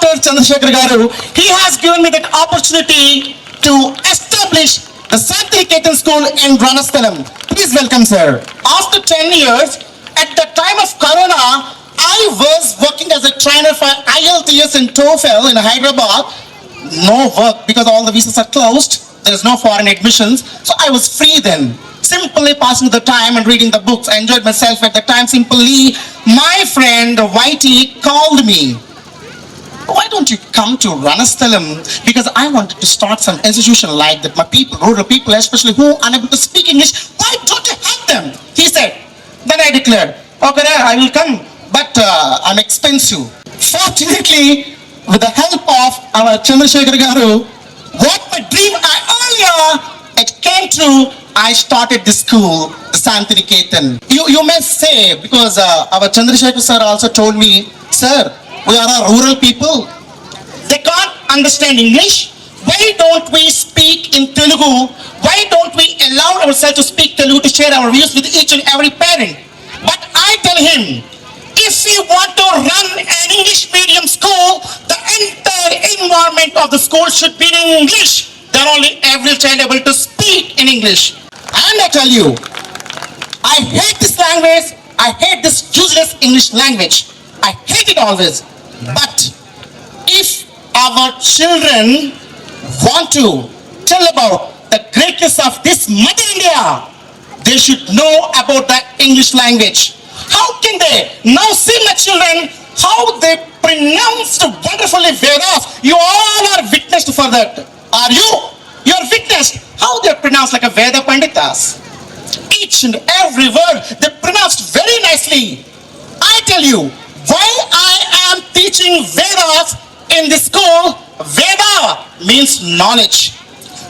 Dr. Chandrasekhar Garu, he has given me that opportunity to establish the Santiniketan School in Ranasthalam. Please welcome, sir. After 10 years, at the time of Corona, I was working as a trainer for IELTS and TOEFL in Hyderabad. No work because all the visas are closed. There's no foreign admissions. So I was free then. Simply passing the time and reading the books. I enjoyed myself at the time. Simply, my friend Whitey called me. Why don't you come to Ranasthalam? Because I wanted to start some institution like that. My people, rural people, especially who are unable to speak English, why don't you help them? He said. Then I declared, okay, I will come, but I'm expensive. Fortunately, with the help of our Chandrasekhar Garu, what my dream I earlier, it came true. I started this school, the Santiniketan. You may say, because our Chandrasekhar sir also told me, sir, we are a rural people. They can't understand English. Why don't we speak in Telugu? Why don't we allow ourselves to speak Telugu to share our views with each and every parent? But I tell him, if we want to run an English medium school, the entire environment of the school should be in English. Then only every child able to speak in English. And I tell you, I hate this language. I hate this useless English language. I hate it always. But if our children want to tell about the greatness of this Mother India, they should know about the English language. How can they now see my children, how they pronounced wonderfully Vedas? You all are witness for that. Are you? You are witness how they pronounce like a Veda Panditas. Each and every word they pronounced very nicely. I tell you, while I am teaching Vedas in the school, Veda means knowledge.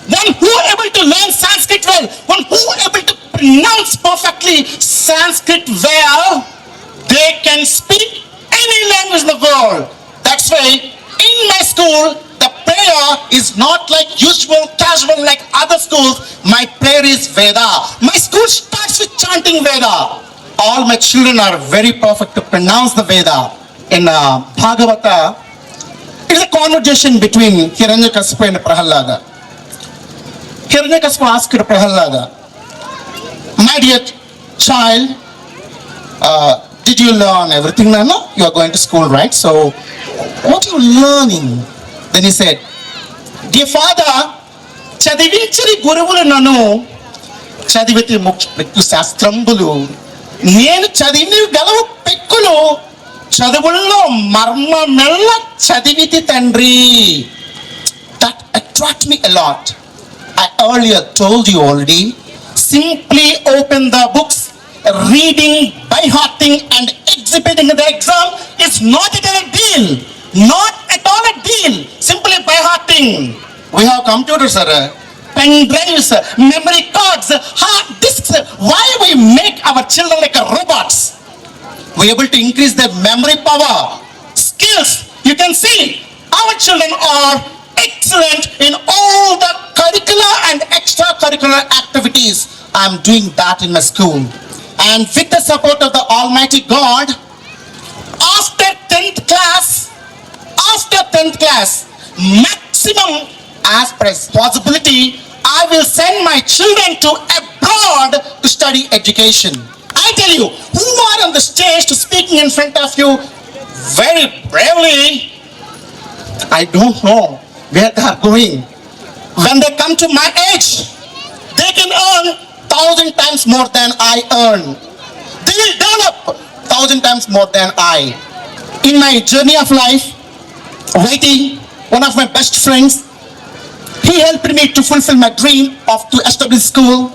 One who able to learn Sanskrit well, one who able to pronounce perfectly Sanskrit well, they can speak any language in the world. That's why in my school, the prayer is not like usual, casual like other schools. My prayer is Veda. My school starts with chanting Veda. All my children are very perfect to pronounce the Veda. In Bhagavata, it is a conversation between Hiranyakasipu and Prahalada. Hiranyakasipu asked Prahalada, my dear child, did you learn everything? No, you are going to school, right? So, what are you learning? Then he said, dear father, చదివించని గురువులు నన్ను చదివితే ముఖ్య శాస్త్రంబులు నేను చదివి గలవు పెక్కులు చదువుల్లో మర్మమెల్ల చదివితి తండ్రి. That attracted me a lot. I earlier told you already, simply open the books, reading, by-hearting and exhibiting in the exam is not at all a deal. Not at all a deal. Simply by-hearting. We have computers, sir, pen drives, memory cards, hard disks. Why we make our children like robots? We are able to increase their memory power, skills. You can see our children are excellent in all the curricular and extracurricular activities. I am doing that in my school. And with the support of the Almighty God, after 10th class, maximum as per possibility, I will send my children to abroad to study education. I tell you, who are on the stage to speaking in front of you very bravely, I don't know where they are going. When they come to my age, they can earn 1,000 times more than I earn. They will develop 1,000 times more than I. In my journey of life, Vaiti, one of my best friends, he helped me to fulfill my dream of to establish school.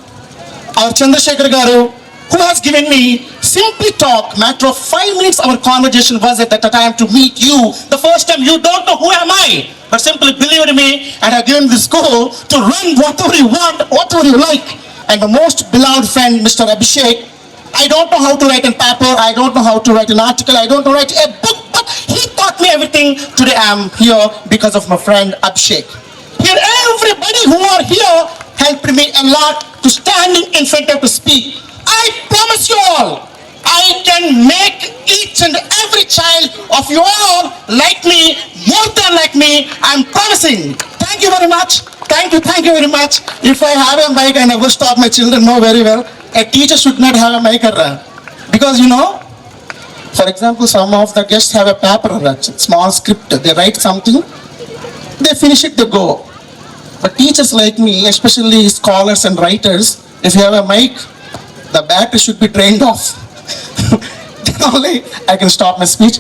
Our Chandrasekhar Garu, who has given me simply talk, matter of 5 minutes our conversation was at that time to meet you. The first time you don't know who am I, but simply believe in me and have given the school to run whatever you want, whatever you like. And my most beloved friend, Mr. Abhishek, I don't know how to write a paper, I don't know how to write an article, I don't know how to write a book, but he taught me everything. Today I am here because of my friend Abhishek. Here everybody who are here helped me a lot to standing in front of to speak. I promise you all, I can make each and every child of you all like me more children like me, I'm promising. Thank you very much. Thank you very much. If I have a mic, I never stop my children know very well. A teacher should not have a mic because for example, some of the guests have a paper, small script. They write something, they finish it, they go. But teachers like me, especially scholars and writers, if you have a mic, the battery should be drained off. Then only I can stop my speech.